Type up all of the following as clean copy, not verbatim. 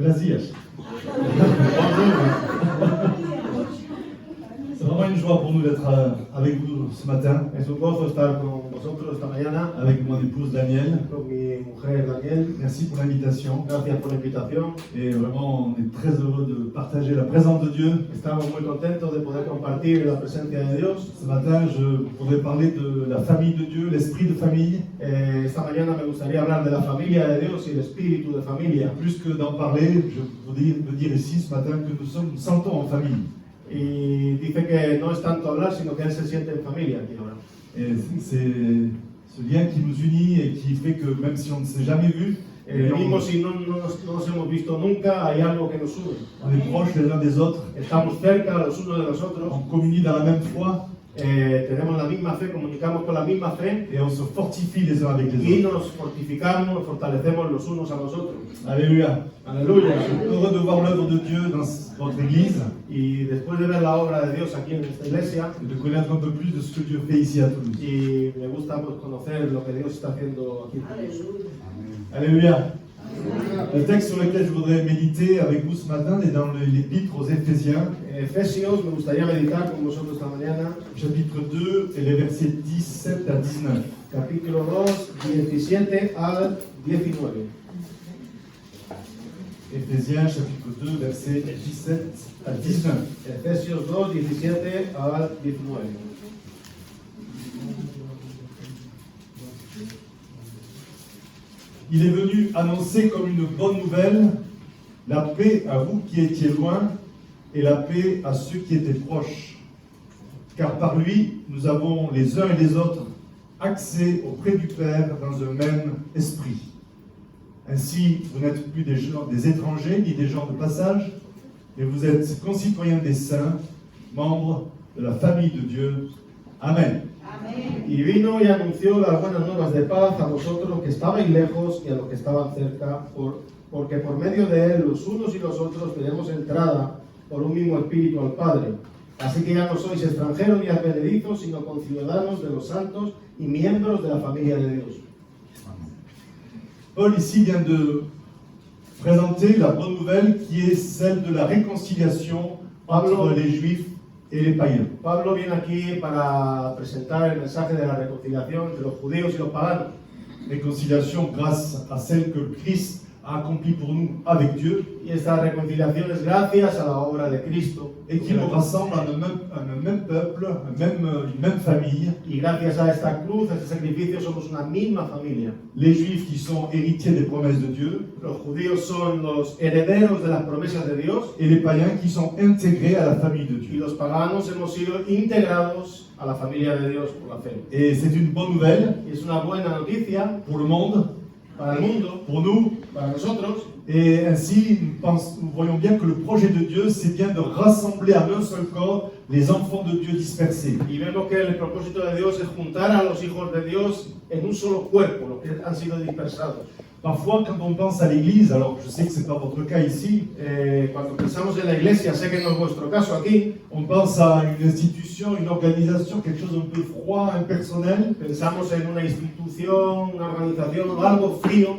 Buenos días. C'est vraiment une joie pour nous d'être avec vous ce matin, Es un gozo estar con vosotros esta mañana, avec mon épouse Danielle. con mi mujer Daniel. Merci pour l'invitation. Gracias por la invitación. Et vraiment, on est très heureux de partager la présence de Dieu. Estamos muy contentos de poder compartir la presencia de Dios. Ce matin, je voudrais parler de la famille de Dieu, l'esprit de famille. Esta mañana me gustaría hablar de la familia de Dios y el espíritu de familia. Plus que d'en parler, je voudrais me dire ici ce matin que nous sentons en famille. Y dice que no es tanto hablar, sino que él se siente en familia aquí ahora. Et c'est ce lien qui nous unit et qui fait que même si on ne s'est jamais vu, Venimos y no nos hemos visto nunca, hay algo que nos une. on est proches les uns des autres, Estamos cerca los unos de los otros, on communie dans la même foi tenemos la misma fe, comunicamos con la misma fe et on se fortifie les uns avec les y autres. nos fortificamos, nos fortalecemos los unos a los otros. Alléluia. Aleluya. Je suis heureux de voir l'œuvre de Dieu dans votre église Y después de ver la obra de Dios aquí en esta iglesia, et de connaître un peu plus de ce que Dieu fait ici à Toulouse. y me gusta pues, conocer lo que Dios está haciendo aquí en Toulouse. Alléluia. Le texte sur lequel je voudrais méditer avec vous ce matin est dans l'épître aux Éphésiens, Efesios, me gustaría meditar con vosotros esta mañana, chapitre 2 et les versets 17 à 19. capítulo 2, 17 al 19. Éphésiens chapitre 2 versets 17 à 19. Efesios 2, 17 al 19. Il est venu annoncer comme une bonne nouvelle la paix à vous qui étiez loin et la paix à ceux qui étaient proches. Car par lui, nous avons les uns et les autres accès auprès du Père dans un même esprit. Ainsi, vous n'êtes plus des étrangers ni des gens de passage, mais vous êtes concitoyens des saints, membres de la famille de Dieu. Amen. Y vino y anunció las buenas nuevas de paz a vosotros que estabais lejos y a los que estaban cerca, porque por medio de él los unos y los otros tenemos entrada por un mismo espíritu al Padre. Así que ya no sois extranjeros ni advenedizos, sino conciudadanos de los santos y miembros de la familia de Dios. Paul ici vient de présenter la bonne nouvelle qui est celle de la réconciliation entre les Juifs et les païens. Pablo viene aquí para presentar el mensaje de la reconciliación entre los judíos y los paganos. Réconciliation grâce à celle que Christ a accomplie pour nous avec Dieu Y esta reconciliación es gracias a la obra de Cristo et qui nous rassemble en un même peuple, une même famille. y gracias a esta cruz, a este sacrificio, somos una misma familia. Les Juifs qui sont héritiers des promesses de Dieu Los judíos son los herederos de las promesas de Dios et les païens qui sont intégrés à la famille de y Dieu. los paganos hemos sido integrados a la familia de Dios por la fe. Et c'est une bonne nouvelle Y es una buena noticia pour le monde, para el mundo, pour nous. para nosotros, Et ainsi, nous voyons bien que le projet de Dieu, c'est bien de rassembler en un seul corps les enfants de Dieu dispersés. y vemos que el propósito de Dios es juntar a los hijos de Dios en un solo cuerpo, los que han sido dispersados. Parfois, quand on pense à l'Église, alors je sais que ce n'est pas votre cas ici, Cuando pensamos en la iglesia, sé que no es vuestro caso aquí, on pense à une institution, une organisation, quelque chose un peu froid, impersonnel, pensamos en una institución, una organización, algo frío,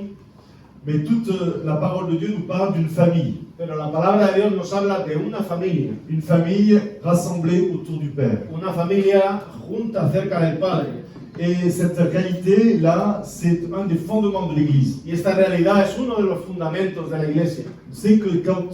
mais toute la parole de Dieu nous parle d'une famille. pero la palabra de Dios nos habla de una Une famille rassemblée autour du Père. familia junta cerca del Padre. Et cette réalité-là, c'est un des fondements de l'Église. Y esta realidad es uno de los fundamentos de la iglesia. C'est que quand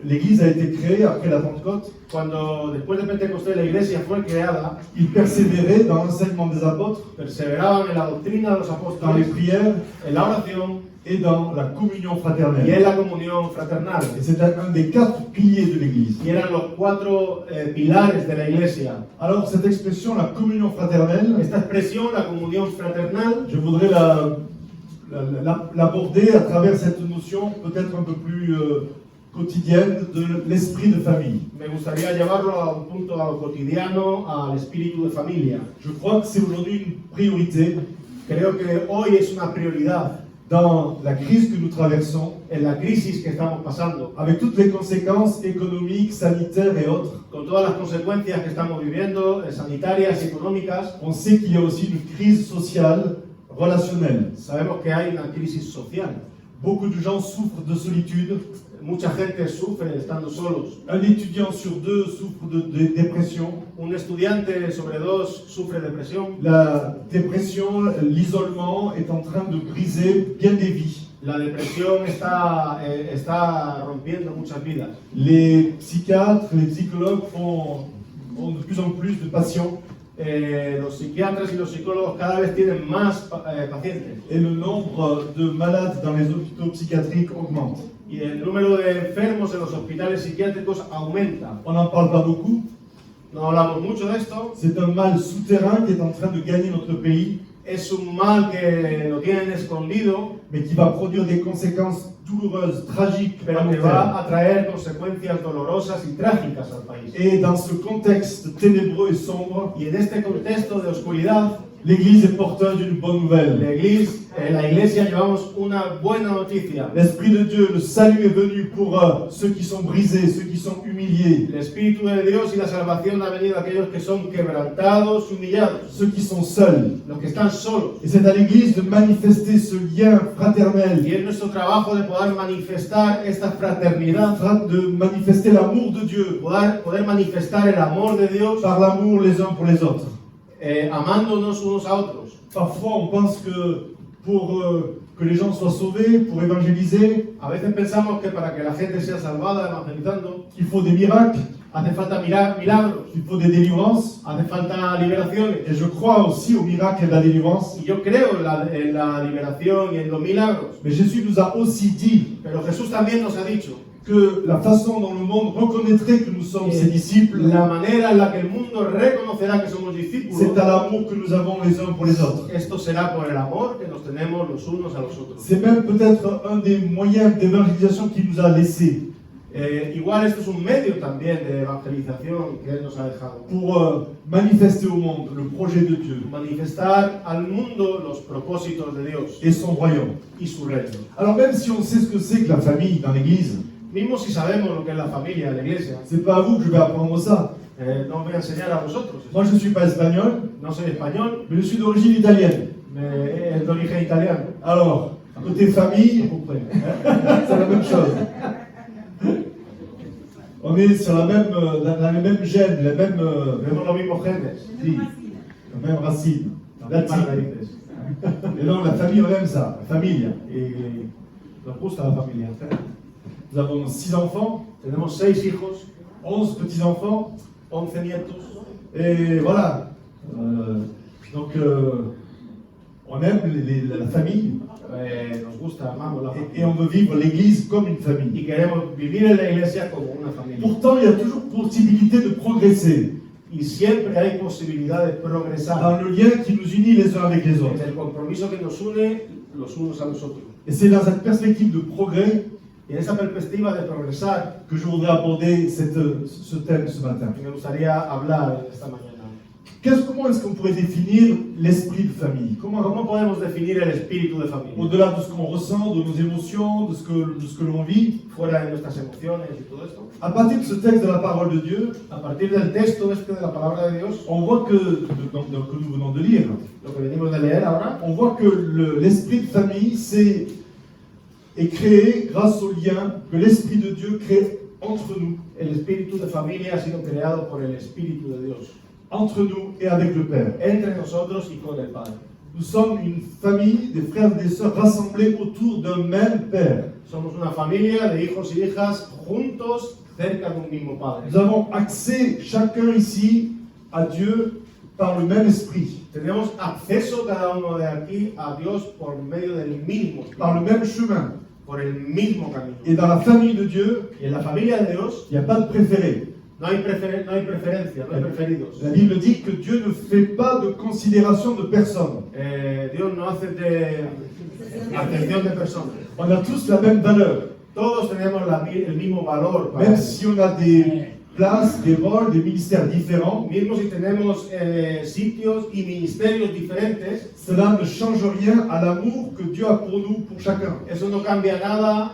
l'Église a été créée après la Pentecôte, Cuando después de Pentecostés la iglesia fue creada, ils persévéraient dans l'enseignement des apôtres, perseveraban en la doctrina de los dans les apóstoles, prières en la oración et dans la communion y fraternelle. en la comunión fraternal. Et c'est un des 4 piliers de l'Église. Y eran los 4 pilares de la iglesia. Alors cette expression, la communion fraternelle, Esta expresión, la comunión fraternal, je voudrais l'aborder à travers cette notion peut-être un peu plus quotidienne de l'esprit de famille. me gustaría llevarlo a un punto a lo cotidiano, al espíritu de familia. Je crois que c'est aujourd'hui une priorité Creo que hoy es una prioridad dans la crise que nous traversons, en la crisis que estamos pasando, avec toutes les conséquences économiques, sanitaires et autres. con todas las consecuencias que estamos viviendo, sanitarias y económicas. On sait qu'il y a aussi une crise sociale, relationnelle. Sabemos que hay una crisis social. Beaucoup de gens souffrent de solitude, Mucha gente sufre estando solos. Un étudiant sur deux souffre de dépression. Un estudiante sobre dos sufre depresión. La dépression, l'isolement est en train de briser bien des vies. La depresión está rompiendo muchas vidas. Les psychiatres, les psychologues ont de plus en plus de patients Los psiquiatras y los psicólogos cada vez tienen más pacientes. et le nombre de malades dans les hôpitaux psychiatriques augmente. Y el número de enfermos en los hospitales psiquiátricos aumenta. On n'en parle pas beaucoup. No hablamos mucho de esto. C'est un mal souterrain qui est en train de gagner notre pays, Es un mal que lo tienen escondido, mais qui va produire des conséquences douloureuses, tragiques à pero long que va terme. a traer consecuencias dolorosas y trágicas al país. Et dans ce contexte ténébreux et sombre, Y en este contexto de oscuridad, l'Église est porteuse d'une bonne nouvelle. la iglesia llevamos una buena noticia. L'Esprit de Dieu, le salut est venu pour ceux qui sont brisés, ceux qui sont humiliés, El Espíritu de Dios y la salvación ha venido a aquellos que son quebrantados, humillados, ceux qui sont seuls. los que están solos. Et c'est à l'Église de manifester ce lien fraternel, Y es nuestro trabajo de poder manifestar esta fraternidad, de manifester l'amour de Dieu poder manifestar el amor de Dios, par l'amour les uns pour les autres. amándonos unos a otros. Parfois, on pense que pour que les gens soient sauvés, pour évangéliser, A veces pensamos que para que la gente sea salvada evangelizando, il faut des miracles, hace falta milagros, il faut des délivrances. hace falta liberaciones. Et je crois aussi aux miracles et à la délivrance. Y yo creo en la liberación y en los milagros. Mais Jésus nous a aussi dit Pero Jesús también nos ha dicho que la façon dont le monde reconnaîtrait que nous sommes ses disciples, la manera en la que el mundo reconocerá que somos discípulos, c'est à l'amour que nous avons les uns pour les autres. esto será por el amor que nos tenemos los unos a los otros. C'est même peut-être un des moyens d'évangélisation qu'il nous a laissé Igual esto es un medio también de evangelización que Él nos ha dejado. pour manifester au monde le projet de Dieu Manifestar al mundo los propósitos de Dios et son royaume. y su reino. Alors même si on sait ce que c'est que la famille dans l'Église, Mismo si sabemos lo que es la familia, la iglesia, c'est pas à vous que je vais apprendre ça. no os voy a enseñar a vosotros. Moi je suis pas espagnol, No soy español, mais je suis d'origine italienne. es de origen italiano. Alors, côté famille, c'est la même chose. On est sur la même, dans les mêmes gènes, les mêmes, Tenemos los mismos genes, oui, la même racine. las mismas latine. raíces. Et donc la famille, on aime ça, la famille. Y nos gusta la familia. Nous avons 6 enfants, Tenemos 6 hijos, 11 petits-enfants, 11 nietos. et voilà. Donc on aime la famille, Nos gusta, amamos la et familia. on veut vivre l'Église comme une famille. Y queremos vivir en la iglesia como una familia. Pourtant, il y a toujours possibilité de progresser Y siempre hay posibilidad de progresar dans le lien qui nous unit les uns avec les en autres. el compromiso que nos une los unos a los otros. Et c'est dans cette perspective de progrès Y en esa perspectiva de progresar, que je voudrais aborder ce thème ce matin. me gustaría hablar esta mañana. Comment est-ce qu'on pourrait définir l'esprit de famille? ¿Cómo podemos definir el espíritu de familia? Au-delà de ce qu'on ressent, de nos émotions, de ce que l'on vit, Fuera de nuestras emociones y todo esto. à partir de ce texte de la parole de Dieu, A partir del texto de la palabra de Dios, on voit que nous venons de lire, lo que venimos de leer ahora, on voit que l'esprit de famille est créé grâce au lien que l'esprit de Dieu crée entre nous el espíritu de familia ha sido creado por el espíritu de Dios, entre nous et avec le Père. entre nosotros y con el Padre. Nous sommes une famille, des frères et des sœurs rassemblés autour d'un même Père. Somos una familia de hijos y hijas juntos cerca de un mismo Padre. Nous avons accès chacun ici à Dieu par le même esprit, Tenemos acceso cada uno de aquí a Dios por medio del mismo par le espíritu, même chemin. por el mismo camino. Et dans la famille de Dieu, Y en la familia de Dios il n'y a pas de préféré. no hay preferencia, no hay preferidos. La Bible dit que Dieu ne fait pas de considération de personne. Dios no hace de atención de personas. On a tous la même valeur, Todos tenemos el mismo valor para même Él. si on a des places, des rôles, des ministères différents. Mismo si tenemos sitios y ministerios diferentes, Cela ne change rien à l'amour que Dieu a pour nous, pour chacun. eso no cambia nada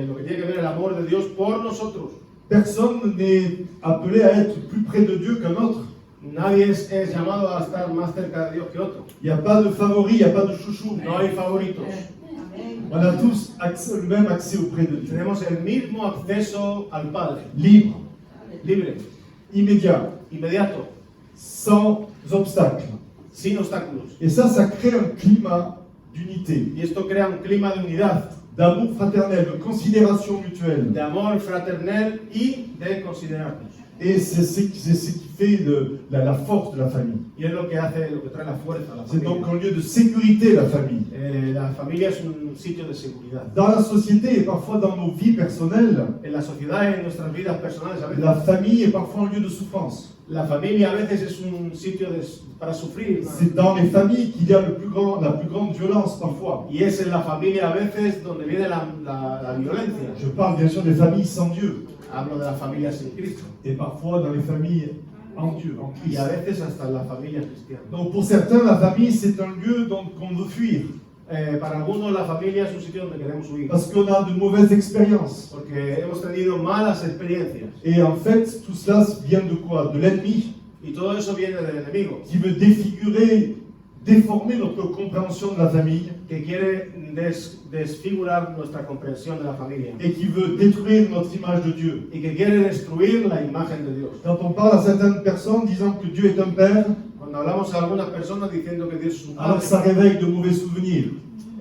lo que tiene que ver el amor de Dios por nosotros. Personne n'est appelé à être plus près de Dieu qu'un autre. Nadie es llamado a estar más cerca de Dios que otro. Il n'y a pas de favori, il n'y a pas de chouchou. No hay favoritos. On a tous le même accès auprès de Dieu. Tenemos el mismo acceso al Padre, Libre, libre, immédiat, inmediato, sans obstacle. sin obstáculos. Et ça crée un climat d'unité, Y esto crea un clima de unidad, d'amour fraternel, de considération mutuelle. de amor fraternal y de considerarnos. Et c'est ce qui fait la force de la famille. Y es lo que hace, lo que trae la fuerza a la C'est donc familia. un lieu de sécurité, la famille. La familia es un sitio de seguridad. Dans la société et parfois dans nos vies personnelles, En la sociedad y en nuestras vidas personales, a veces, la famille est parfois un lieu de souffrance. la familia a veces es un sitio para sufrir, ¿no? C'est dans les familles qu'il y a la plus grande violence parfois. Y es en la familia a veces donde viene la violencia. Je parle bien sûr des familles sans Dieu. Hablo de la familia sin Cristo. Et parfois dans les familles en Dieu, en Y Christ. a veces hasta en la familia cristiana. Donc pour certains, la famille c'est un lieu qu'on veut fuir. Para algunos la familia es un sitio donde queremos huir. Parce qu'on a de mauvaises expériences. Porque hemos tenido malas experiencias. Et en fait, tout cela vient de quoi? De l'ennemi Y todo eso viene del enemigo. qui veut défigurer, déformer notre compréhension de la famille Que quiere desfigurar nuestra comprensión de la familia. et qui veut détruire notre image de Dieu. Y que quiere destruir la imagen de Dios. Quand on parle à certaines personnes disant que Dieu est un père, Cuando hablamos a algunas personas diciendo que Dios es un alors padre, ça réveille de mauvais souvenirs.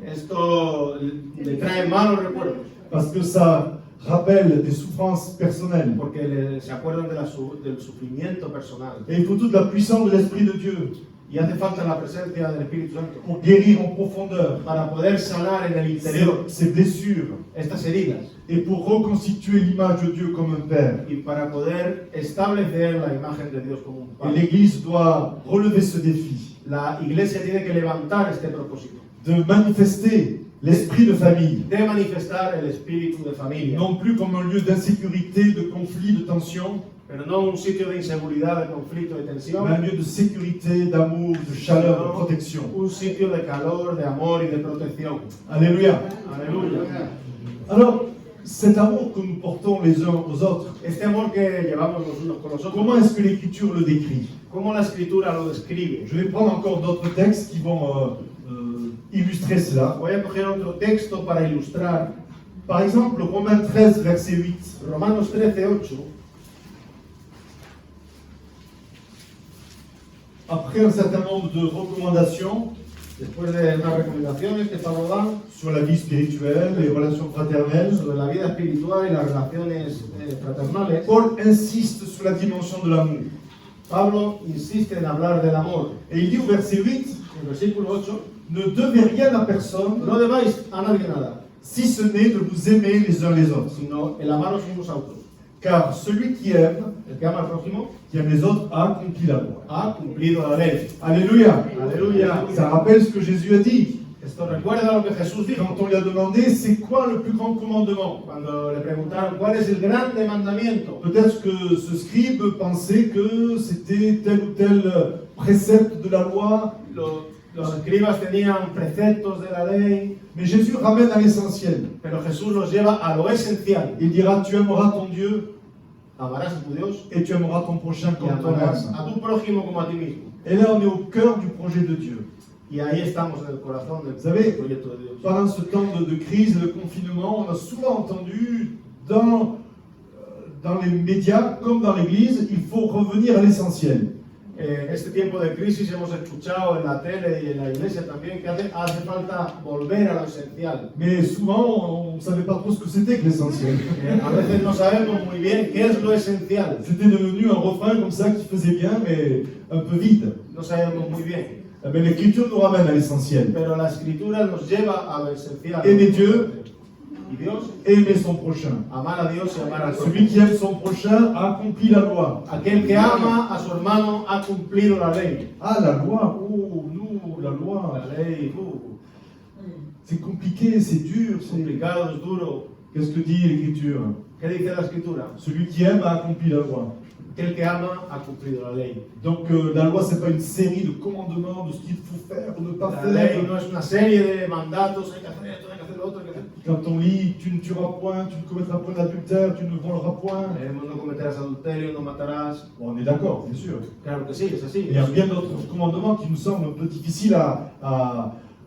esto le trae malos recuerdos. Parce que ça rappelle des souffrances personnelles. Porque se acuerdan del sufrimiento personal. Et il faut toute la puissance de l'Esprit de Dieu Y hace falta la presencia del Espíritu Santo pour guérir en profondeur para poder sanar en el interior ces blessures estas heridas et pour reconstituer l'image de Dieu comme un père. y para poder establecer la imagen de Dios como un Et padre. l'Église doit relever ce défi La iglesia tiene que levantar este propósito de manifester l'esprit de famille, de manifestar el espíritu de familia, non plus comme un lieu d'insécurité, de conflit, de tension, pero no un sitio de inseguridad, de conflicto, de tensión, mais un lieu de sécurité, d'amour, de chaleur, de protection. un sitio de calor, de amor y de protección. Alléluia. Aleluya. Alors, cet amour que nous portons les uns aux autres, Este amor que llevamos los unos con los otros, comment est-ce que l'Écriture le décrit? ¿cómo la escritura lo describe? Je vais prendre encore d'autres textes qui vont illustrer cela. Voy a coger otro texto para ilustrar. Par exemple, Romains 13, verset 8. Romanos 13:8. Après un certain nombre de recommandations Después de unas recomendaciones que Pablo da sur la vie spirituelle, les relations fraternelles, sobre la vida espiritual y las relaciones fraternales, Paul insiste sur la dimension de l'amour. Pablo insiste en hablar del amor. Et il dit au verset 8, En el versículo 8, ne devez rien à personne no debáis a nadie nada, si ce n'est de vous aimer les uns les autres. sino el amaros unos a otros. Car celui qui aime El que ama al prójimo les autres, a accompli la loi. ha cumplido la ley. Alléluia. Aleluya. Ça rappelle ce que Jésus a dit. Esto recuerda lo que Jesús dijo Quand on lui a demandé, c'est quoi le plus grand commandement? cuando le preguntaron cuál es el grande mandamiento. Peut-être que ce scribe pensait que c'était tel ou tel précepte de la loi, Los escribas tenían preceptos de la ley, mais Jésus ramène à l'essentiel. pero Jesús los lleva a lo esencial. Il dira, tu aimeras ton Dieu Amarás a tu Dios et tu aimeras ton prochain y comme amarás toi-même. a tu prójimo como a ti mismo. Et là, on est au cœur du projet de Dieu. Y ahí estamos en el corazón del savez, proyecto de Dios. Pendant ce temps de crise et de confinement, on a souvent entendu dans les médias comme dans l'Église, il faut revenir à l'essentiel. En este tiempo de crisis hemos escuchado en la tele y en la iglesia también que hace falta volver a lo esencial. Mais souvent, on ne savait pas trop ce que c'était que l'essentiel. A veces no sabemos muy bien qué es lo esencial. C'était devenu un refrain comme ça qui faisait bien, mais un peu vide. No sabemos muy bien. Mais l'Écriture nous ramène à l'essentiel. Pero la escritura nos lleva a lo esencial. Aimer Dieu, Y Dios, aimer son prochain. amar a Dios y amar al Celui prójimo. qui aime son prochain a accompli la loi. Aquel que ama a su hermano ha cumplido la ley. Ah, la loi, oh, nous, la loi. La ley, C'est compliqué, c'est dur. complicado, es duro. Qu'est-ce que dit l'Écriture? ¿Qué dice la escritura? Celui qui aime a accompli la loi. Aquel que ama ha cumplido la ley. Donc la loi, c'est pas une série de commandements de ce qu'il faut faire ou ne pas La ley faire. no es una serie de mandatos, hay que hacer esto, hay que hacer lo otro, hay que hacer. Quand on lit, tu ne tueras point, tu ne commettras point d'adultère, tu ne voleras point. Leemos, no cometerás adulterio, no matarás. Bon, on est d'accord, bien sûr. Claro que sí, es así. Il y a bien d'autres commandements qui nous semblent un peu difficiles à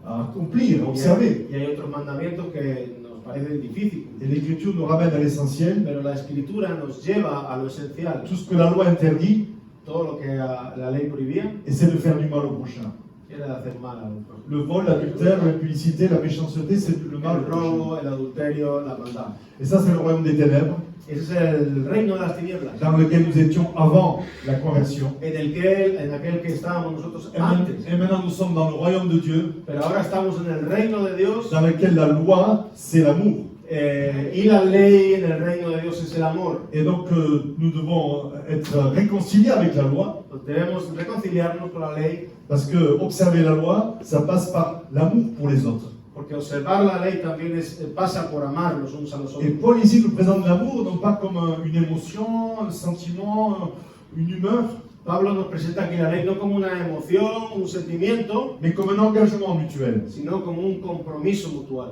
à accomplir, à observer. Y hay otros mandamientos que nos parecen difíciles. Et l'Écriture nous ramène à l'essentiel. Pero la Escritura nos lleva a lo esencial, Tout ce que la loi interdit, todo lo que la ley prohibía, et c'est de faire du mal au prochain. era de hacer mal al otro. Le vol, l'adultère, l'impudicité, la méchanceté, c'est le mal au El prochain. robo, el adulterio, la maldad. Et ça, c'est le royaume des ténèbres, Ese es el reino de las tinieblas, dans lequel nous étions avant la conversion. en aquel que estábamos nosotros antes. Et maintenant, nous sommes dans le royaume de Dieu, Pero ahora estamos en el reino de Dios, dans lequel la loi, c'est l'amour. y la ley en el reino de Dios es el amor. Et donc, nous devons être réconciliés avec la loi, Debemos reconciliarnos con la ley, parce que observer la loi, ça passe par l'amour pour les autres. porque observar la ley también pasa por amar los unos a los Et otros. Paul ici nous présente l'amour, non pas comme une émotion, un sentiment, une humeur, Pablo nos presenta aquí la ley no como una emoción, un sentimiento, mais comme un engagement mutuel. sino como un compromiso mutual.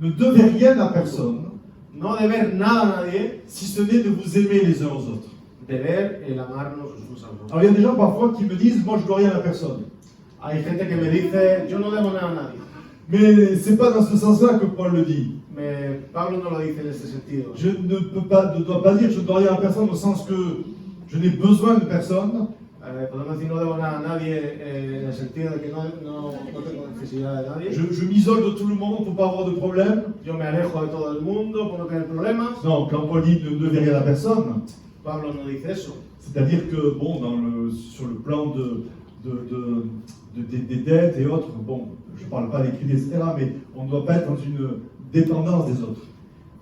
Ne devez rien à personne, No deber nada a nadie, si ce n'est de vous aimer les uns aux autres. deber el amarnos los unos a los otros. Alors il y a des gens parfois qui me disent, moi je ne dois rien à personne. Hay gente que me dice, yo no debo nada a nadie. Mais c'est pas dans ce sens-là que Paul le dit. Pablo no lo dice en este sentido. Je ne dois pas dire je ne dois rien à personne au sens que je n'ai besoin de personne, Podemos decir no debo nada a nadie en el sentido de que no tengo necesidad de nadie. je m'isole de tout le monde pour pas avoir de problème. Yo me alejo de todo el mundo por no tener problemas. Non, quand Paul dit ne devez rien à personne, Pablo no dice eso. c'est-à-dire que bon, sur le plan des dettes et autres, bon, je ne parle pas des crédits, etc., mais on ne doit pas être dans une dépendance des autres.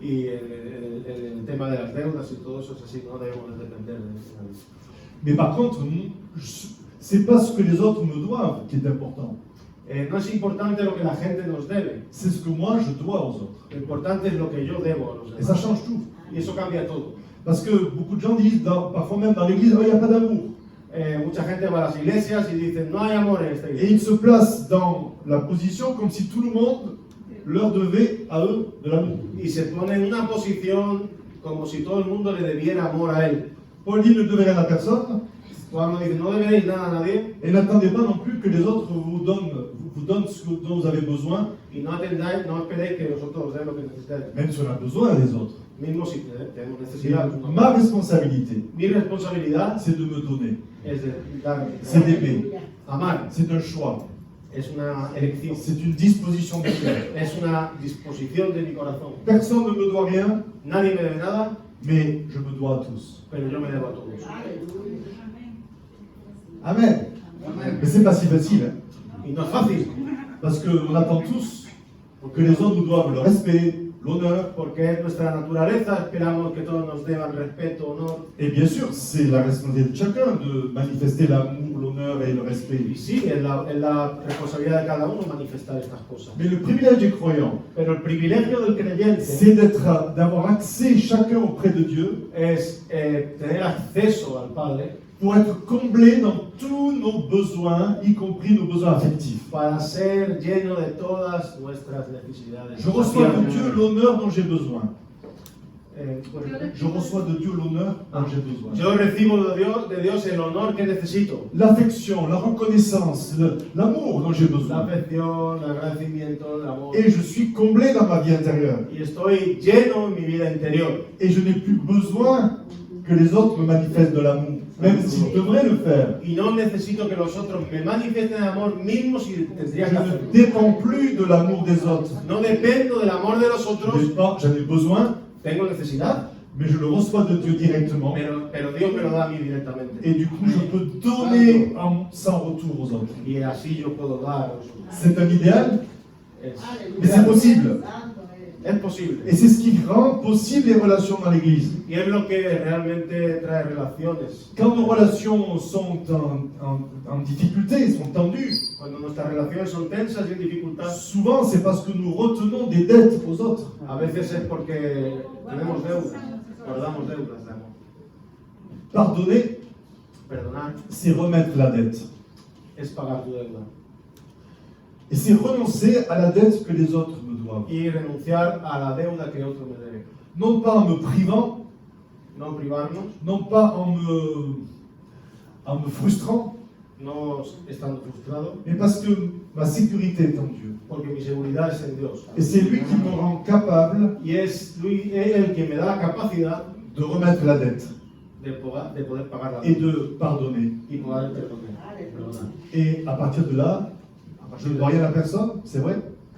Y el tema de las deudas y todo eso es así, no debemos de depender de nadie. Mais par contre, c'est pas ce que les autres me doivent qui est important. No es importante lo que la gente nos debe. C'est ce que moi je dois aux autres. Lo importante es lo que yo debo a los Et ça demás. change tout. Y eso cambia todo. Parce que beaucoup de gens disent, parfois même dans l'église, oh, il n'y a pas d'amour. Mucha gente va a las iglesias y dice, no hay amor en esta Et iglesia. ils se placent dans la position comme si tout le monde leur devait à eux de l'amour. Y se pone en una posición como si todo el mundo le debiera amor a él. Paul dit ne devez rien à personne, Pablo dice, no deberéis nada a nadie et n'attendez pas non plus que les autres vous donnent ce dont vous avez besoin, y no atendáis, no esperéis que vosotros os den lo que necesitáis. même si on a besoin des autres. Mismo si tenemos Et necesidad. ma responsabilité, Mi responsabilidad c'est de me donner, es de dar, c'est d'aimer. amar. C'est un choix, Es una elección. c'est une disposition de cœur. Es una disposición de mi corazón. Personne ne me doit rien, Nadie me debe nada, mais je me dois à tous. pero yo me debo a todos. Amen. Mais c'est pas si facile, hein, Y no es fácil, parce qu'on attend tous que les autres nous doivent le respect, l'honneur, porque es nuestra naturaleza. Esperamos que todos nos deban respeto, honor. et bien sûr, c'est la responsabilité de chacun de manifester l'amour, l'honneur et le respect. Y sí, es la responsabilidad de cada uno manifestar estas cosas. Mais le privilège des croyants, Pero el privilegio del creyente c'est d'avoir accès chacun auprès de Dieu es tener acceso al Padre pour être comblé dans tous nos besoins, y compris nos besoins affectifs. para ser lleno de todas nuestras necesidades. Je reçois de Dieu l'honneur dont j'ai besoin. Bueno, Je reçois de Dieu l'honneur dont j'ai besoin. yo recibo de Dios el honor que necesito. L'affection, la reconnaissance, l'amour dont j'ai La besoin. afección, el agradecimiento, el amor. Et je suis comblé dans ma vie intérieure. Y estoy lleno en mi vida interior. Et je n'ai plus besoin que les autres me manifestent de l'amour, même s'ils devraient le faire. Y no necesito que los otros me manifiesten amor mismo si Je tendría que hacerlo. ne dépends plus de l'amour des autres. No dependo del amor de los otros. J'en ai besoin, Tengo necesidad, mais je le reçois de Dieu directement. pero Dios me lo da a mí directamente. Et du coup, je peux donner sans retour aux autres. Y así yo puedo dar a los otros. C'est un idéal, Es, mais c'est possible. es posible. Et c'est ce qui rend possible les relations dans l'Église. Y es lo que realmente trae relaciones. Quand nos relations sont en difficulté, sont tendues, Cuando nuestras relaciones son tensas y en dificultad, souvent c'est parce que nous retenons des dettes aux autres. a veces es porque tenemos deudas, guardamos deudas de amor. Pardonner, Perdonar c'est remettre la dette. es pagar tu deuda. Et c'est renoncer à la dette que les autres me doivent. Y renunciar a la deuda que otro me debe. Non pas en me privant, No privarnos, non pas en me frustrant, no seguimos estando frustrados? Mais parce que ma sécurité est en Dieu. Porque mi seguridad es en Dios. Et c'est lui qui me rend capable Y es Él quien me da la capacidad de remettre la dette de poder pagar la et deuda de pardonner. y poder perdonar. Et à partir de là, je ne dois rien à personne, c'est vrai,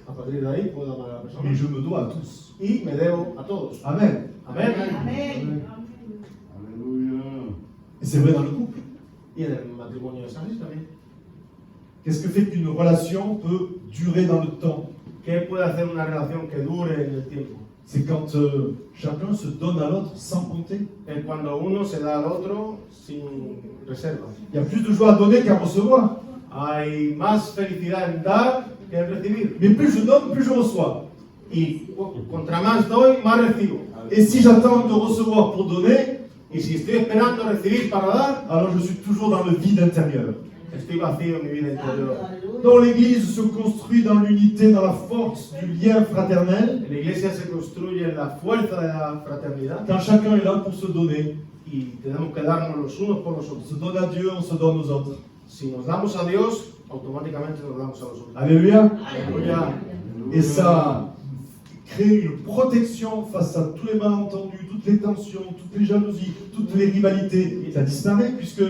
A partir de ahí puedo amar a la persona. mais je me dois à tous. Y me debo a todos. Amen. Amén. Et c'est vrai dans le couple. Y en el matrimonio es así también. Qu'est-ce que fait qu'une relation peut durer dans le temps? ¿Qué puede hacer una relación que dure en el tiempo? C'est quand chacun se donne à l'autre sans compter. Es cuando uno se da al otro sin reservas. Il y a plus de joie à donner qu'à recevoir. Hay más felicidad en dar que en recibir. Mais plus je donne, plus je reçois. Y contra más doy, más recibo. Et si j'attends de recevoir pour donner, Y si estoy esperando recibir para dar, alors je suis toujours dans le vide intérieur. estoy vacío en mi vida interior. Dans l'Église se construit dans l'unité, dans la force du lien fraternel, La iglesia se construye en la fuerza de la fraternidad quand chacun est là pour se donner. y tenemos que darnos los unos por los On otros. se donne à Dieu, on se donne aux autres. Si nos damos a Dios, automáticamente nos damos a los otros. Alléluia. Aleluya. Et ça crée une protection face à tous les malentendus, toutes les tensions, toutes les jalousies, toutes les rivalités. Ça disparaît puisque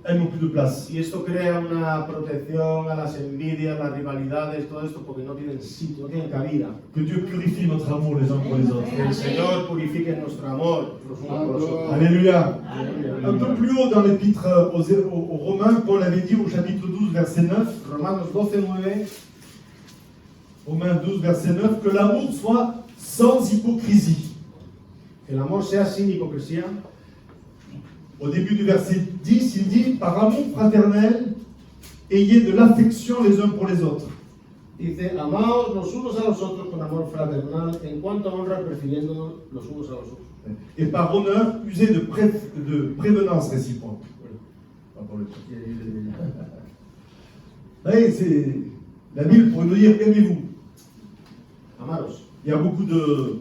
elles n'ont plus de place. Y esto crea una protección a las envidias, las rivalidades, todo esto porque no tienen sitio, no tienen cabida. Que Dieu purifie notre amour les uns pour les autres. Que el Señor purifique nuestro amor los unos por los otros. Alléluia. Aleluya. Un peu plus haut dans l'épître aux Romains, Paul avait dit au chapitre 12, verset 9, Romanos 12:9, Romains 12, verset 9, que l'amour soit sans hypocrisie. que el amor sea sin hipocresía. Au début du verset 10, il dit, par amour fraternel, ayez de l'affection les uns pour les autres. Dice, amaos los unos a los otros con amor fraternal, en cuanto a honra, prefiriéndonos los unos a los otros. Et par honneur, usez de prévenance réciproque. Oui, c'est la Bible pour nous dire aimez-vous. Amaros. Il y a beaucoup de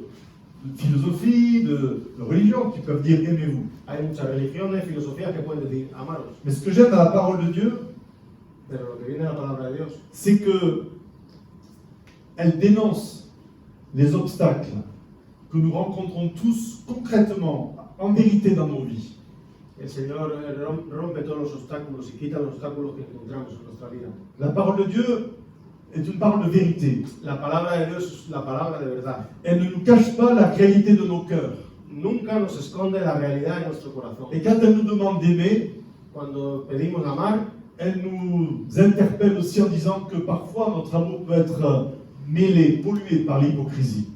philosophie, de religions qui peuvent dire aimez-vous. Hay muchas religiones, filosofías que pueden decir amaros, Mais ce que j'aime dans la parole de Dieu, pero lo que viene de la palabra de Dios c'est que elle dénonce les obstacles que nous rencontrons tous concrètement, en vérité dans nos vies. el Señor rompe todos los obstáculos y quita los obstáculos que encontramos en nuestra vida. La parole de Dieu est une parole de vérité. La palabra de Dios es la palabra de verdad. Elle ne nous cache pas la réalité de nos cœurs. Nunca nos esconde la realidad en nuestro corazón. Et quand elle nous demande d'aimer, Cuando pedimos amar, elle nous interpelle aussi en disant que parfois notre amour peut être mêlé, pollué par l'hypocrisie.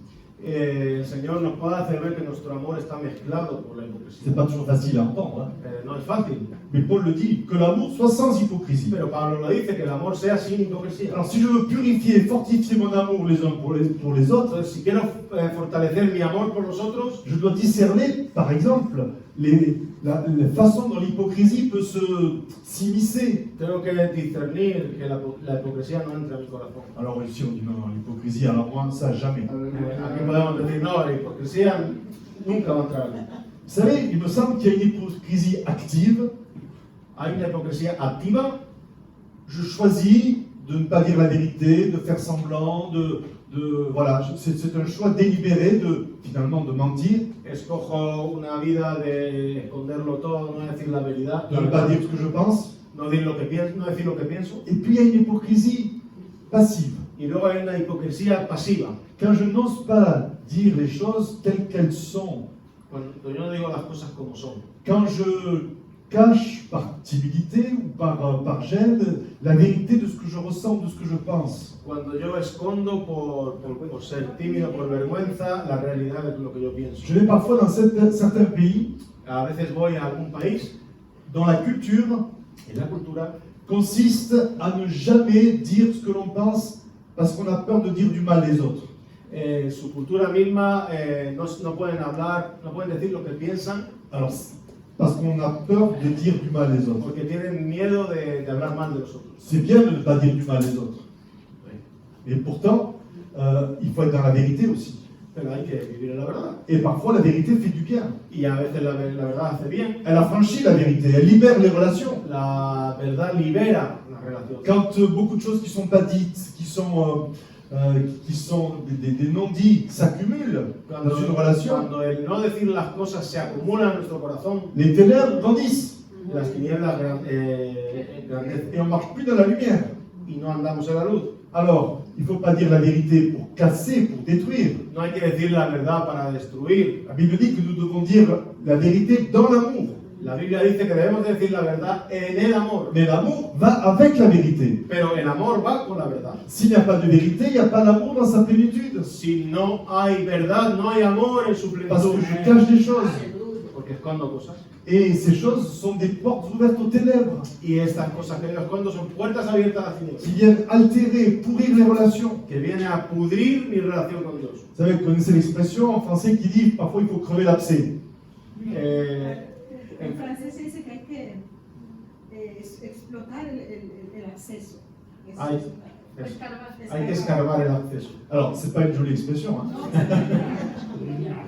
el Señor nos puede hacer ver que nuestro amor está mezclado por la C'est hipocresía. pas toujours facile à entendre, hein. No es fácil, Mais Paul le dit, que l'amour soit sans hypocrisie. pero Pablo lo dice, que el amor sea sin hipocresía. Alors si je veux purifier et fortifier mon amour les uns pour les autres, Entonces, si quiero fortalecer mi amor por los otros, je dois discerner, par exemple, la façon dont l'hypocrisie peut s'immiscer. tengo que discernir que la hipocresía no entra en mi corazón. Alors ici on dit non, l'hypocrisie, alors moi ça jamais. Aquí podemos decir, no, la hipocresía nunca va a entrar en mí. Vous savez, il me semble qu'il y a une hypocrisie active. Hay una hipocresía activa. Je choisis de ne pas dire la vérité, de faire semblant, voilà, c'est un choix délibéré finalement de mentir, Escojo una vida de esconderlo todo, no decir la verdad, de ne pas dire ce que je pense. no decir lo que pienso, no decir lo que pienso. Et puis il y a une hypocrisie passive. Y luego hay una hipocresía pasiva. Quand je n'ose pas dire les choses telles qu'elles sont, Cuando yo no digo las cosas como son. quand je cache par timidité ou par gêne la vérité de ce que je ressens, de ce que je pense. Cuando yo escondo por ser tímido, por vergüenza, la realidad de lo que yo pienso. Je vais parfois dans certains pays A veces voy a algún país dont la culture y la cultura consiste à ne jamais dire ce que l'on pense parce qu'on a peur de dire du mal des autres. su cultura misma no pueden hablar, no pueden decir lo que piensan Alors, parce qu'on a peur de dire du mal des autres. porque tienen miedo de hablar mal de los otros. C'est bien de ne pas dire du mal des autres. Et pourtant, il faut être dans la vérité aussi. pero hay que vivir en la verdad. Et parfois, la vérité fait du bien. Y a veces la verdad hace bien. Elle affranchit la vérité, elle libère les relations. La verdad libera las relaciones. Quand beaucoup de choses qui ne sont pas dites, qui sont des non-dits, s'accumulent dans une relation, Cuando el no decir las cosas se acumula en nuestro corazón, les ténèbres grandissent las tinieblas engrandecen et on ne marche plus dans la lumière. y no andamos en la luz. Alors, il ne faut pas dire la vérité pour casser, pour détruire. No hay que decir la verdad para destruir. La Bible dit que nous devons dire la vérité dans l'amour. La Biblia dice que debemos decir la verdad en el amor, Mais l'amour va avec la vérité. pero el amor va con la verdad. S'il n'y a pas de vérité, il n'y a pas d'amour dans sa plénitude. Si no hay verdad, no hay amor en su Parce plenitud. que je cache des choses. Porque escondo cosas. Et ces choses sont des portes ouvertes aux ténèbres Y estas cosas que yo escondo son puertas abiertas a las tinieblas, qui viennent altérer, pourrir les relations. que vienen a pudrir mi relación con Dios. Vous savez, vous connaissez l'expression en français qui dit parfois il faut crever l'abcès. En francés se dice que hay que explotar el acceso. Hay, Escarbar. hay que escarbar el acceso. Alors, c'est pas une jolie expression, hein.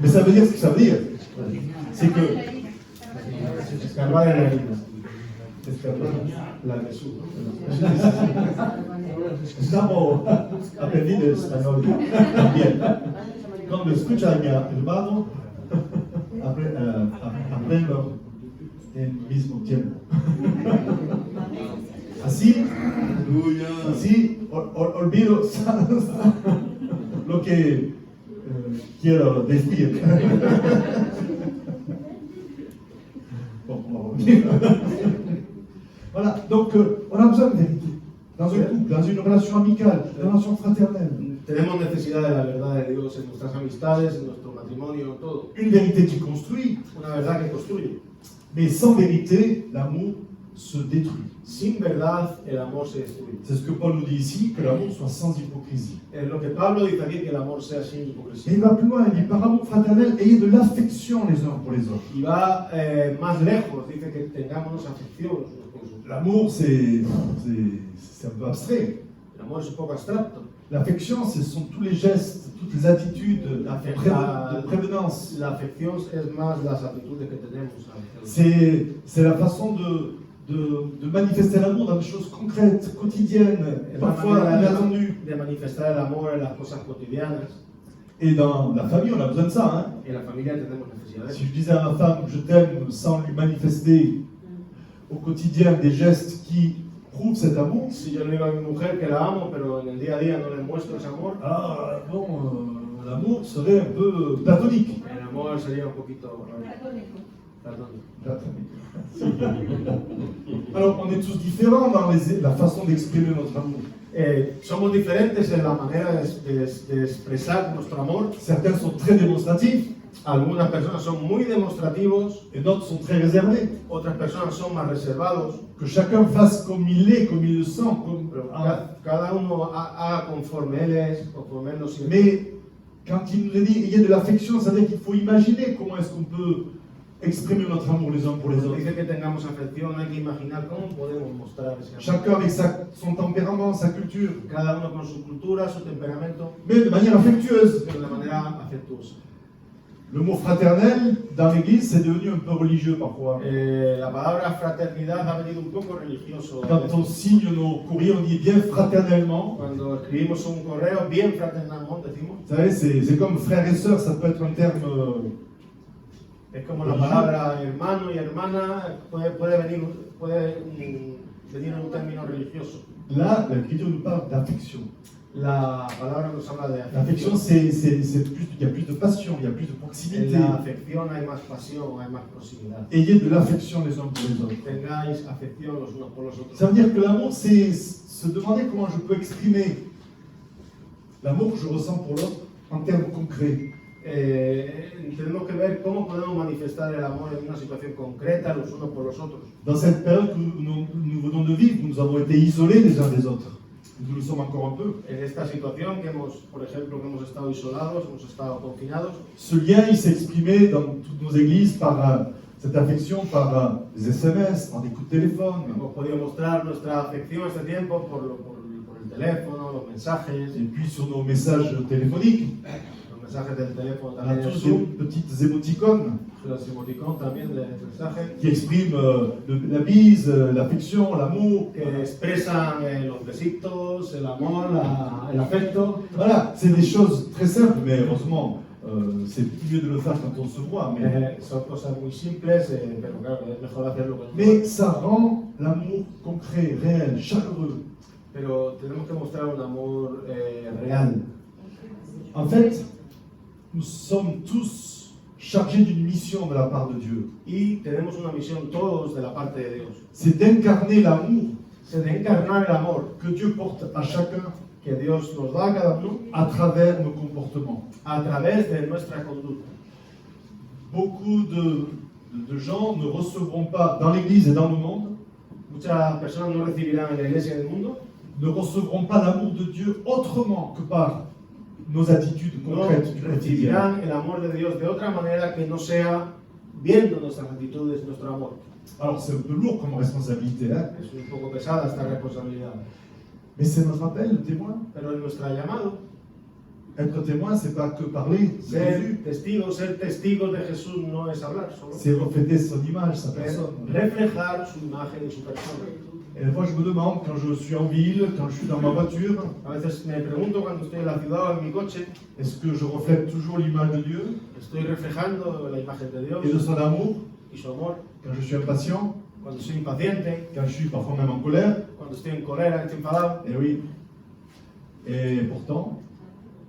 Mais ça veut dire ce que ça veut dire. C'est que Escarbar en la harina. Escarbar la mesura. estamos aprendiendo español también. Cuando escucha a mi hermano, aprendo en mismo tiempo. Así olvido lo que quiero decir. Bon, on va revenir. Voilà, donc on a besoin de vérité. Dans un couple, dans une relation amicale, une relation fraternelle. Tenemos necesidad de la verdad de Dios en nuestras amistades, en nuestro matrimonio, en todo. Une vérité qui construit, Una verdad que construye. mais sans vérité, l'amour se détruit. Sin verdad, el amor se destruye. C'est ce que Paul nous dit ici, que l'amour soit sans hypocrisie. Es lo que Pablo dice aquí, que el amor sea sin Et hipocresía. il va plus loin, il dit par amour fraternel, ayez de l'affection les uns pour les autres. Y va más lejos, dice que tengamos afección los unos por los otros. L'amour, c'est un peu abstrait. El amor es un poco abstracto. L'affection, ce sont tous les gestes, toutes les attitudes de prévenance. La afección es más las actitudes que tenemos. hacia los C'est la façon de manifester l'amour dans des choses concrètes, quotidiennes, Es la parfois manera inattendues. de manifestar el amor en las cosas cotidianas. Et dans la famille, on a besoin de ça. Hein. En la familia tenemos necesidad de Si eso. je disais à ma femme je t'aime sans lui manifester au quotidien des gestes qui prouvent cet amour, Si yo le digo a mi mujer que la amo, pero en el día a día no le muestro ese amor, l'amour serait un peu platonique. el amor sería un poquito Platónico. platónico. Alors, on est tous différents dans la façon d'exprimer notre amour. Somos diferentes en la manera de expresar nuestro amor. Certains sont très démonstratifs Algunas personas son muy demostrativos, et d'autres sont très réservés. otras personas son más reservados. Que chacun fasse comme il est, comme il le sent. Pero cada uno haga conforme él es, conforme él lo siente. Mais quand il nous a dit il y a de l'affection, ça veut dire qu'il faut imaginer comment est-ce qu'on peut exprimer notre amour les uns pour les Cuando autres. dice que tengamos afección, hay que imaginar cómo podemos mostrar ese amor. Chacun avec son tempérament, sa culture, Cada uno con su cultura, su temperamento, mais de manière affectueuse. pero de manera afectuosa. Le mot fraternel, dans l'Église, c'est devenu un peu religieux parfois. La palabra fraternidad ha venido un poco religioso. Quand on signe nos courriers, on dit bien fraternellement. Cuando escribimos un correo, bien fraternalmente decimos. Vous savez, c'est comme frère et sœur, ça peut être un terme. Es como la palabra hermano y hermana puede venir en un término religioso. Là, l'Écriture nous parle d'affection. La palabra nos habla de L'affection, afección. il y a plus de passion, il y a plus de proximité. En la afección hay más pasión, hay más proximidad. Ayez de l'affection les uns pour les autres. Tengáis afección los unos por los otros. Ça veut dire que l'amour, c'est se demander comment je peux exprimer l'amour que je ressens pour l'autre en termes concrets. Tenemos que ver cómo podemos manifestar el amor en una situación concreta los unos por los otros. Dans cette période que nous venons de vivre, nous avons été isolés les uns des autres. Nous le sommes encore un peu. En esta situación que por ejemplo, que hemos estado isolados, hemos estado confinados, Ce lien, il s'est exprimé dans toutes nos églises par cette affection, par les SMS, par des coups de téléphone, hemos podido mostrar nuestra afección este tiempo por el teléfono, los mensajes, et puis sur nos messages téléphoniques. los mensajes del teléfono On a también en tous Zoom, des petites émoticônes los emoticones también de mensajes, qui expriment la bise, l'affection, l'amour. que expresan los besitos, el amor, el afecto. Voilà, c'est des choses très simples, mais heureusement, c'est mieux de le faire quand on se voit. Son cosas muy simples, pero claro, es mejor hacerlo con Mais ça rend l'amour concret, réel, chaleureux. Pero tenemos que mostrar un amor real. En fait, nous sommes tous chargés d'une mission de la part de Dieu. Y tenemos una misión todos de la parte de Dios. C'est d'incarner l'amour C'est d'encarnar el amor que Dieu porte à chacun que Dios nos da a cada uno à travers nos comportements. a través de nuestra conducta. Beaucoup de gens ne recevront pas dans l'Église et dans le monde, Muchas personas no recibirán en la iglesia y en el mundo, ne recevront pas l'amour de Dieu autrement que par nos attitudes no concrètes du quotidien. recibirán el amor de Dios de otra manera que no sea viendo nuestras actitudes, nuestro amor. Alors c'est un peu lourd comme responsabilité, hein? Es un poco pesada esta responsabilidad, Mais c'est notre appel, le témoin. pero en nuestro llamado, Être témoin, c'est pas que parler de Jésus, ser testigos de Jesús no es hablar solo, c'est refléter son image, sa es personne. reflejar su imagen y su persona. Et des fois, je me demande, quand je suis en ville, quand je suis dans ma voiture, A veces me pregunto cuando estoy en la ciudad o en mi coche, est-ce que je reflète toujours l'image de Dieu estoy reflejando la imagen de Dios et de son amour y su amor. quand je suis impatient, Cuando soy impaciente, quand je suis parfois même en colère? cuando estoy en cólera, estoy enfadado. Et oui. Et pourtant,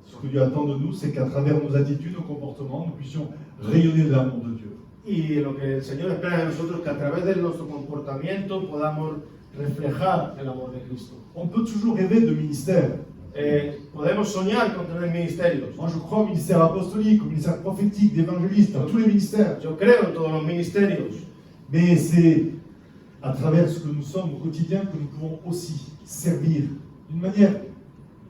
ce que Dieu attend de nous, c'est qu'à travers nos attitudes, nos comportements, nous puissions rayonner de l'amour de Dieu. Y lo que el Señor espera de nosotros es que a través de nuestro comportamiento podamos reflejar el amor de Cristo. On peut toujours rêver de ministère. Podemos soñar con tener ministerios. Moi, je crois au ministère apostolique, au ministère prophétique, d'évangéliste, à tous les ministères. Yo creo en todos los ministerios, Mais c'est à travers ce que nous sommes au quotidien que nous pouvons aussi servir d'une manière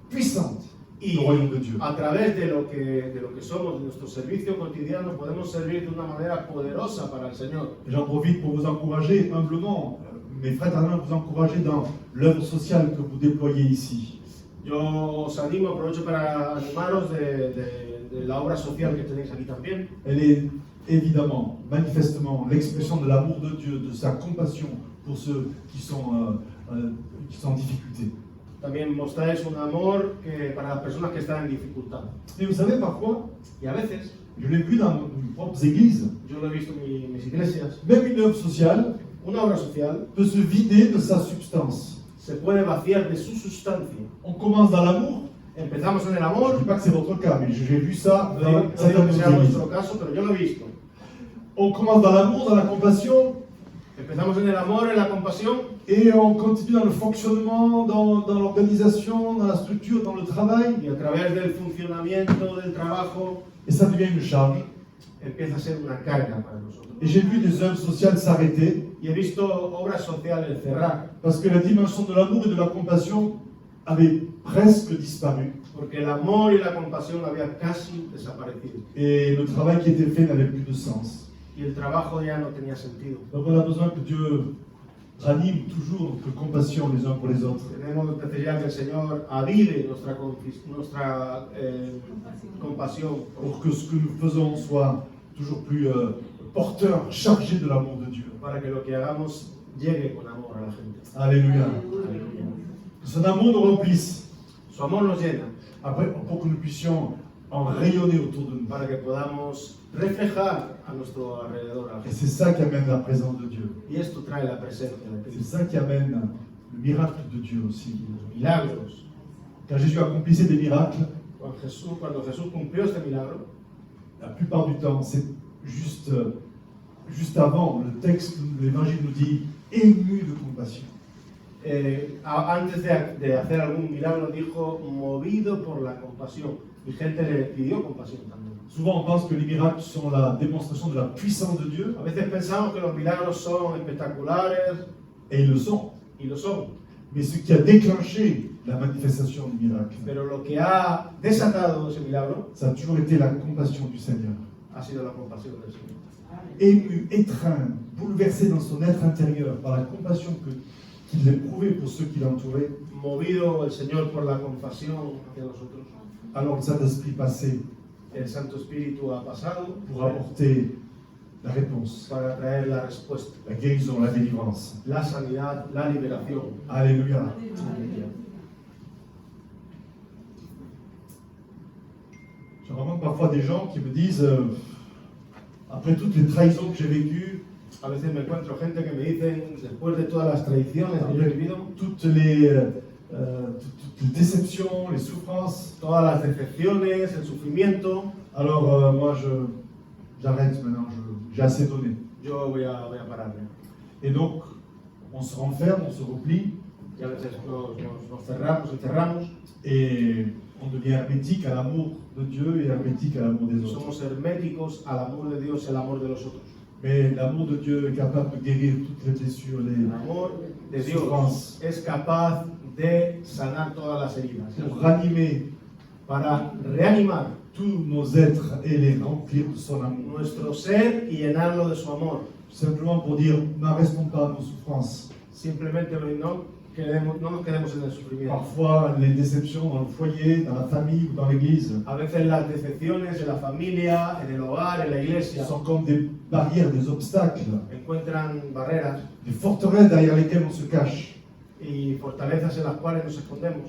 puissante y le royaume de Dieu. a través de lo que somos, de nuestro servicio cotidiano, podemos servir de una manera poderosa para el Señor. J'en profite pour vous encourager humblement, mes frères fraternels, vous encourager dans l'œuvre sociale que vous déployez ici. Yo os animo, aprovecho para animaros de la obra social que tenéis aquí también. Elle est évidemment, manifestement, l'expression de l'amour de Dieu, de sa compassion pour ceux qui sont en difficulté. También mostráis un amor que, para las personas que están en dificultad. Mais vous savez, parfois, Y a veces, je l'ai vu dans nos propres églises, yo lo he visto en mis iglesias, même une œuvre sociale una obra social peut se vider de sa substance. se puede vaciar de su sustancia. On commence dans l'amour. Empezamos en el Je ne amor, dis pas que c'est votre cas, mais j'ai vu ça no dans digo que certaines sea églises. nuestro caso, pero yo lo he visto. On commence dans l'amour, dans la compassion, Empezamos en el amor, en la compasión, et on continue dans le fonctionnement, dans l'organisation, dans la structure, dans le travail, y a través del funcionamiento del trabajo et ça devient une charge. empieza a ser una carga para nosotros. Et j'ai vu des œuvres sociales s'arrêter, Y he visto obras sociales cerrar, parce que la dimension de l'amour et de la compassion avait presque disparu, porque el amor y la compasión había casi desaparecido. et le travail qui était fait n'avait plus de sens. Y el trabajo ya no tenía sentido. Donc on a besoin que Dieu ranime toujours notre compassion les uns pour les autres. Tenemos necesidad que el Señor avive nuestra compasión, Pour que ce que nous faisons soit toujours plus porteur, chargé de l'amour de Dieu. para que lo que hagamos llegue con amor a la gente. Alléluia. Aleluya. Que son amour nous remplisse. Su amor nos llena Après, pour que nous puissions en rayonner autour de nous. para que podamos reflejar a nuestro alrededor. A la Et gente. c'est ça qui amène la présence de Dieu. Y esto trae la presencia de C'est Cristo. ça qui amène le miracle de Dieu aussi. Los milagros. Quand Jésus accomplissait des miracles, Cuando Jesús cumplió este milagro, la plupart du temps, c'est juste avant, le texte, l'évangile nous dit ému de compassion. Antes de hacer algún milagro dijo movido por la compasión. Y gente le pidió compasión también. Souvent, on pense que les miracles sont la démonstration de la puissance de Dieu, A veces pensamos que los milagros son espectaculares et ils le sont. y lo son, Mais ce qui a déclenché la manifestation du miracle, pero lo que ha desatado ese milagro ça a toujours été la compassion du Seigneur. ha sido la compasión del Señor. Ému, étreint, bouleversé dans son être intérieur par la compassion qu'il éprouvait pour ceux qui l'entouraient, Movido el Señor por la compasión hacia nosotros, alors que le Saint-Esprit passait El Santo Espíritu ha pasado pour apporter la réponse, para traer la respuesta, la guérison, la délivrance. la sanidad, la liberación. Alléluia. Je rencontre parfois des gens qui me disent, après toutes les trahisons que j'ai vécues, A veces me encuentro gente que me dicen, después de todas las traiciones que yo he vivido, toutes les déceptions, les souffrances, todas las decepciones, el sufrimiento, alors moi j'arrête maintenant, j'ai assez donné. yo voy a parar. Et donc, on se renferme, on se replie, Y a veces nos encerramos, et on devient hermétique à l'amour de Dieu et hermétique à l'amour des autres. somos herméticos al amor de Dios y al amor de los otros. Mais l'amour de Dieu est capable de guérir toutes les blessures, El amor de Dios souffrances, es capaz de sanar todas las heridas, pour ranimer para reanimar tous nos êtres et les remplir de son amour. nuestro ser y llenarlo de su amor. Simplement pour dire, n'arrestons pas nos souffrances. Simplemente no nos quedemos en el sufrimiento. Parfois, les déceptions dans le foyer, dans la famille ou dans l'église A veces las decepciones en la familia, en el hogar, en la iglesia, sont comme des barrières, des obstacles, encuentran barreras des forteresses derrière lesquelles on se cache. y fortalezas en las cuales nos escondemos.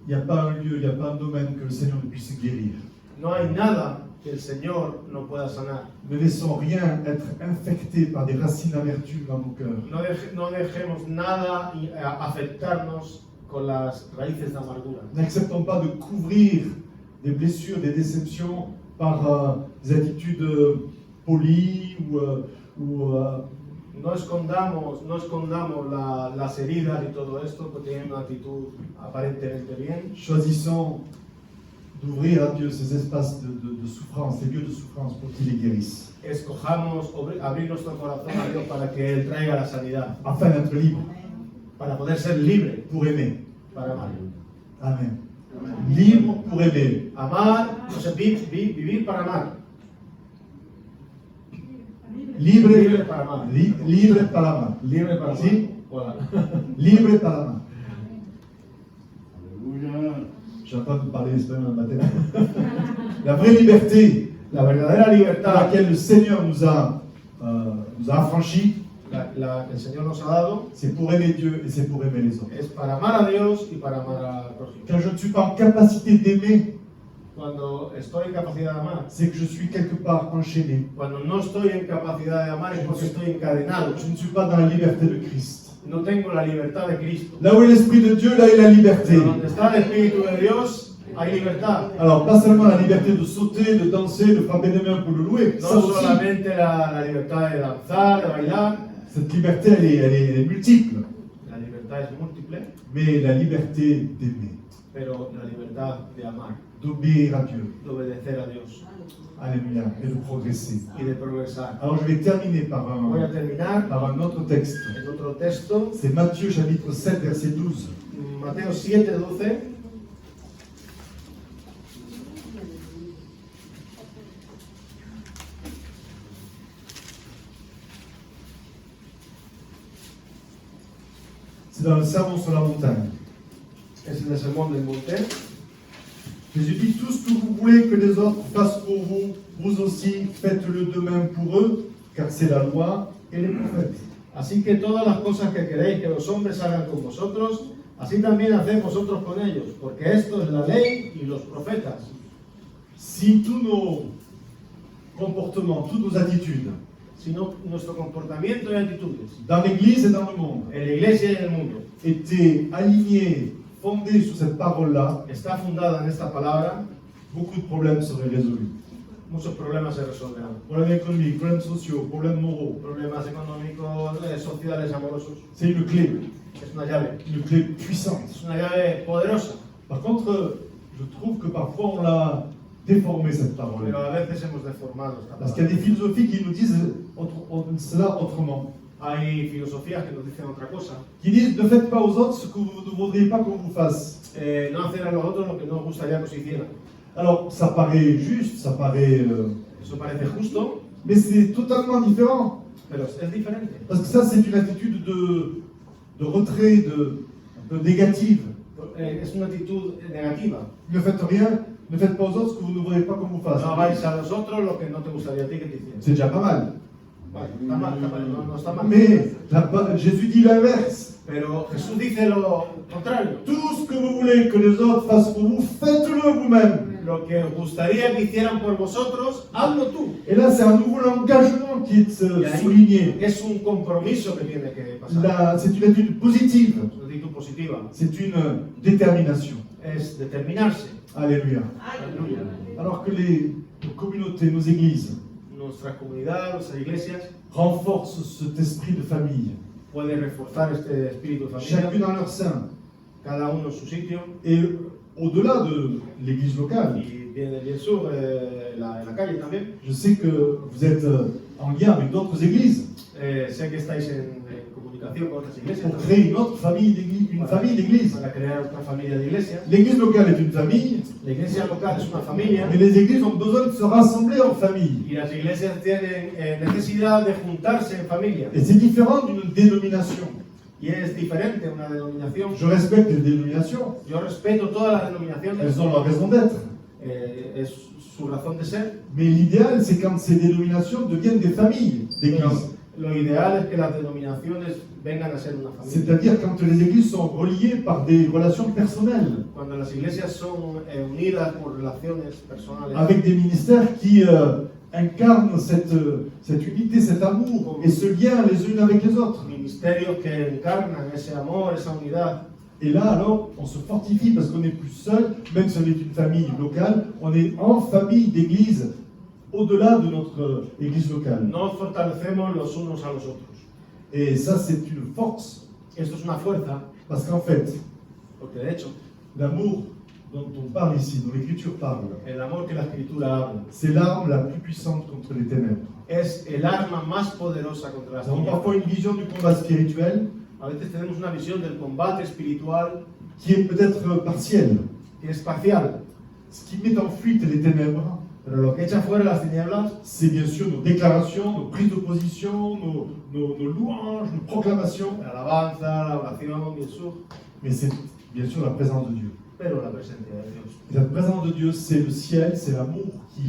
Il n'y a pas un lieu, il n'y a pas un domaine que le Seigneur ne puisse guérir. No hay nada que el Señor no pueda sanar. Ne laissons rien être infecté par des racines d'amertume dans nos cœurs. No dejemos nada afectarnos con las raíces de amargura. N'acceptons pas de couvrir des blessures, des déceptions par des attitudes polies ou No escondamos las heridas y todo esto, porque tienen una actitud aparentemente bien. choisissons d'ouvrir à Dieu ces espaces de souffrance, ces lieux de souffrance pour qu'il les guérisse, Escojamos abrir nuestro corazón a Dios para que Él traiga la sanidad, afin d'être libre para poder ser libre, pour aimer. para amar. Amen. Libre pour aimer. Amar, o sea, vivir para amar. Libre para amar. libre para amar. Libre para amar. ¿Sí? Voilà. Libre para amar. Je suis en train de parler espagnol matin. La vraie liberté La verdadera à libertad laquelle le Seigneur nous a affranchis, la que el Señor nos ha dado c'est pour aimer Dieu et c'est pour aimer les autres. es para amar a Dios y para amar al prójimo. Quand je ne suis pas en capacité d'aimer, Cuando estoy en capacidad de amar, c'est que je suis quelque part enchaîné. cuando no estoy en capacidad de amar es porque estoy encadenado. Je ne suis pas dans la liberté de Christ. No tengo la libertad de Cristo. Là où est l'Esprit de Dieu, là est la liberté. Pero donde está el Espíritu de Dios, hay libertad. Alors, pas seulement la liberté de sauter, de danser, de frapper des mains pour le louer, ça No aussi. solamente la libertad de danzar, de bailar, Cette liberté, elle est multiple. la libertad es múltiple, Mais la liberté d'aimer, pero la libertad de amar, d'obéir à Dieu, de obedecer a Dios alléluia, et de progresser. y de progresar. Alors, je vais terminer par Voy a terminar un autre texte. en otro texto, C'est Matthieu chapitre 7, verset 12. Mateo 7:12. C'est dans le sermon sur la montagne. Es en el sermón del monte. Jésus dit, tout ce que vous voulez que les autres fassent pour vous, vous aussi faites-le de même pour eux, car c'est la loi et les prophètes. Así que todas las cosas que queréis que los hombres hagan con vosotros, así también haced vosotros con ellos, porque esto es la ley y los profetas. Si tous nos comportements, toutes nos attitudes, Sino nuestro comportamiento y actitudes dans l'Église et dans le monde, en la iglesia y en el mundo étaient alignés, fondés sur cette parole-là, está fundada en esta palabra, beaucoup de problèmes seraient résolus. muchos problemas se resolverán. Problèmes économiques, problèmes sociaux, problèmes moraux. Problemas económicos, sociales, amorosos. C'est une clé Es una llave puissante. es una llave poderosa, Par contre, je trouve que parfois on l'a déformée, cette parole. pero a veces hemos deformado esta Parce qu'il y a des palabra. philosophies qui nous disent cela autrement. Hay filosofías que nos dicen otra cosa. Qui disent ne faites pas aux autres ce que vous ne voudriez pas qu'on vous fasse. No hacer a los otros lo que no os gustaría que os hicieran. Alors ça paraît juste, ça paraît. Eso parece justo, Mais c'est totalement différent. pero es diferente. Parce que ça, c'est une attitude de retrait, un peu négative. Es una actitud negativa. Ne faites rien Ne faites pas aux autres ce que vous ne voudrez pas qu'on vous fasse. No hagáis a los otros lo que no te gustaría a ti que te hicieran. C'est déjà pas mal. Vale, está mal, no está mal. Mais Jésus dit l'inverse. Pero Jesús dice lo contrario. Tout ce que vous voulez que les autres fassent pour vous, faites-le vous-même. Lo que os gustaría que hicieran por vosotros, hazlo tú. Et là, c'est un nouveau engagement qui est Y ahí souligné. es un compromiso que tiene que pasar. C'est une attitude positive. Es una actitud positiva. C'est une détermination. Es determinarse. Alléluia. Aleluya. Alors que nos communautés, nos églises Nuestra comunidad, nuestras iglesias, renforcent cet esprit de famille, puede reforzar este espíritu de familia, chacun dans leur sein, cada uno en su sitio, et au-delà de l'église locale. y bien sur en la calle también. Je sais que vous êtes en lien avec d'autres églises Sé que estáis en comunicación con otras iglesias pour también, créer une autre famille d'église, une famille d'église. para crear otra familia de iglesias. L'église locale est une famille, La iglesia local es una familia mais les églises ont besoin de se rassembler en famille. y las iglesias tienen necesidad de juntarse en familia. Et c'est différent d'une dénomination. Y es diferente una denominación. Je respecte les dénominations, Yo respeto todas las denominaciones, elles ont leur raison d'être. es su razón de ser. Mais l'idéal, c'est quand ces dénominations deviennent des familles Pero d'églises. lo ideal es que las denominaciones vengan a ser una familia. C'est-à-dire quand les églises sont reliées par des relations personnelles, Cuando las iglesias son unidas por relaciones personales, avec des ministères qui incarnent cette unité, cet amour et ce lien les unes avec les autres. ministerios que encarnan ese amor, esa unidad. Et là, alors, on se fortifie parce qu'on n'est plus seul, même si on est une famille locale, on est en famille d'église au-delà de notre église locale. Nos fortalecemos los unos a los otros. Et ça, c'est une force, Esto es una fuerza, parce qu'en fait, porque de hecho, l'amour dont on parle ici, dont l'Écriture parle, el amor que la Escritura habla c'est l'arme la plus puissante contre les ténèbres. es el arma más poderosa contra las Nous avons tinieblas. parfois une vision du combat spirituel A veces tenemos una visión del combate espiritual qui est peut-être partielle, que es parcial, ce qui met en fuite les ténèbres. pero lo que echa fuera las tinieblas C'est bien sûr nos déclarations, nos prises de position, nos louanges, nos proclamations, la alabanza, la oración y el sur, mais c'est bien sûr la présence de Dieu. pero la presencia de Dios Et la présence de Dieu, c'est le ciel, c'est l'amour qui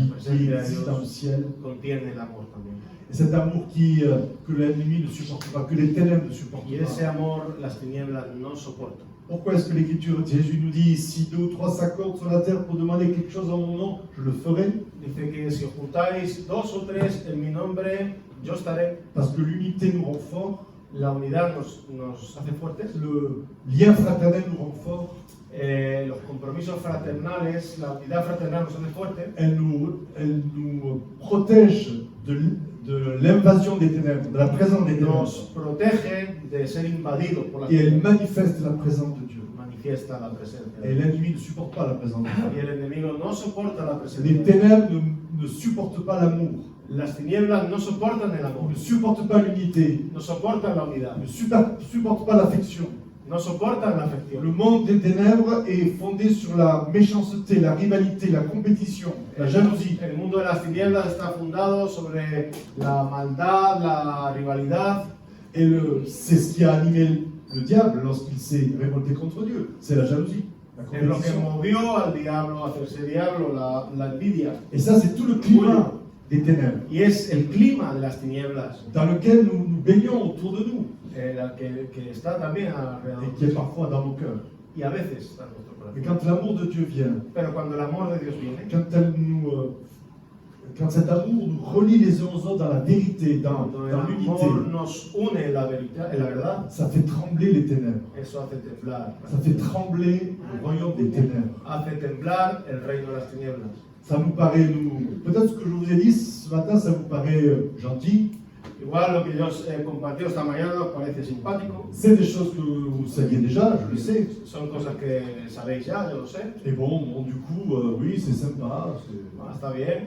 existe dans le ciel. contiene el amor también. Et cet amour que l'ennemi ne supporte pas, que les ténèbres ne supportent Y ese pas. amor las tinieblas no soportan. Pourquoi est-ce que l'Écriture, Jésus nous dit, si 2 ou 3 s'accordent sur la terre pour demander quelque chose en mon nom, je le ferai? Dice que si os juntáis 2 o 3 en mi nombre, yo estaré. Parce que l'unité nous rend forts, La unidad nos hace fuertes. le lien fraternel nous rend forts, Los compromisos fraternales, la unidad fraternal nos hace fuertes. elle nous protège de l'invasion des ténèbres, de la présence des ténèbres. Nos protege de ser invadidos por la Et elle tinieblas. manifeste la présence de Dieu. Manifiesta la presencia de Et Dios. l'ennemi ne supporte pas la présence de Y Dieu. el enemigo no soporta la presencia Les de Dios. ténèbres ne supportent pas l'amour, Las tinieblas no soportan el amor, ne supportent pas l'unité, no soportan la unidad, ne supportent pas l'affection. no soportan la Le afección. monde des ténèbres est fondé sur la méchanceté, la rivalité, la compétition, la jalousie. El mundo de las tinieblas está fundado sobre la maldad, la rivalidad. Et c'est ce qui a animé le diable lorsqu'il s'est révolté contre Dieu. C'est la jalousie, la Es lo que compétition. movió al diablo a hacerse diablo, la envidia. Et ça, c'est tout le climat des ténèbres Y es el clima de las tinieblas, dans lequel nous baignons autour de nous que está también et alrededor. qui est parfois dans nos cœurs. Y a veces está en nuestro Mais corazón. quand l'amour de Dieu vient, Pero cuando el amor de Dios viene, quand cet amour nous relie les uns aux autres dans la vérité, dans cuando el amor l'unité, nos une en la verdad, ça fait trembler les ténèbres. eso hace temblar. Ça fait trembler le royaume des ténèbres. Hace temblar el reino de las tinieblas. Ça nous paraît, peut-être ce que je vous ai dit ce matin, ça vous paraît gentil. Igual lo que yo he compartido esta mañana os parece simpático. C'est des choses que vous saviez déjà, je le sais. Son cosas que sabéis ya, yo lo sé. Et bon, du coup, oui, c'est sympa, Está bien,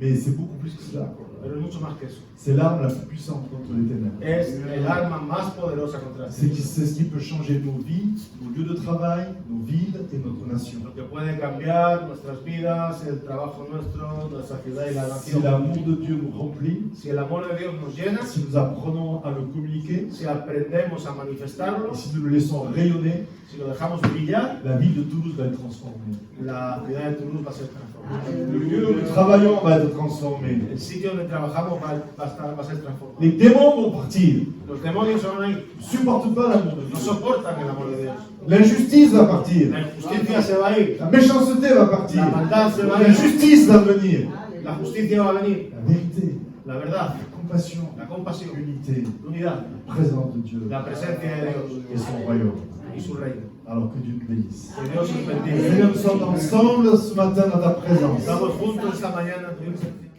mais c'est beaucoup plus que cela. pero es mucho más que eso. C'est l'arme la plus puissante contre les ténèbres. Es el arma más poderosa contra las tinieblas. C'est ce qui peut changer nos vies, nos lieux de travail, nos villes et notre nation. Lo que puede cambiar nuestras vidas, el trabajo nuestro, nuestra ciudad y la Si nación. l'amour de Dieu nous remplit, Si el amor de Dios nos llena, si nous apprenons à le communiquer, si aprendemos a manifestarlo, et si nous le laissons rayonner, si si lo dejamos brillar, la ville de Toulouse va être transformée. la ciudad de Toulouse va a ser transformada. Le lieu où nous travaillons va être transformé. El sitio donde trabajamos va a ser transformado. Les démons vont partir. Los demonios se van a ir. Ils ne supportent pas l'amour de No Dieu. soportan el amor de Dios. L'injustice va partir. La injusticia se va a ir. La méchanceté va partir. La maldad se va a La ir. justice va venir. La justicia va a venir. La vérité, La verdad, la compassion, la compasión, l'unité, l'unidad, la présence de Dieu la presencia de Dios et son royaume. y su reino. Alors que Dieu nous bénisse. Que Dios os bendiga. Seigneur, nous sommes ensemble ce matin dans ta présence. Estamos juntos esta mañana en tu presencia.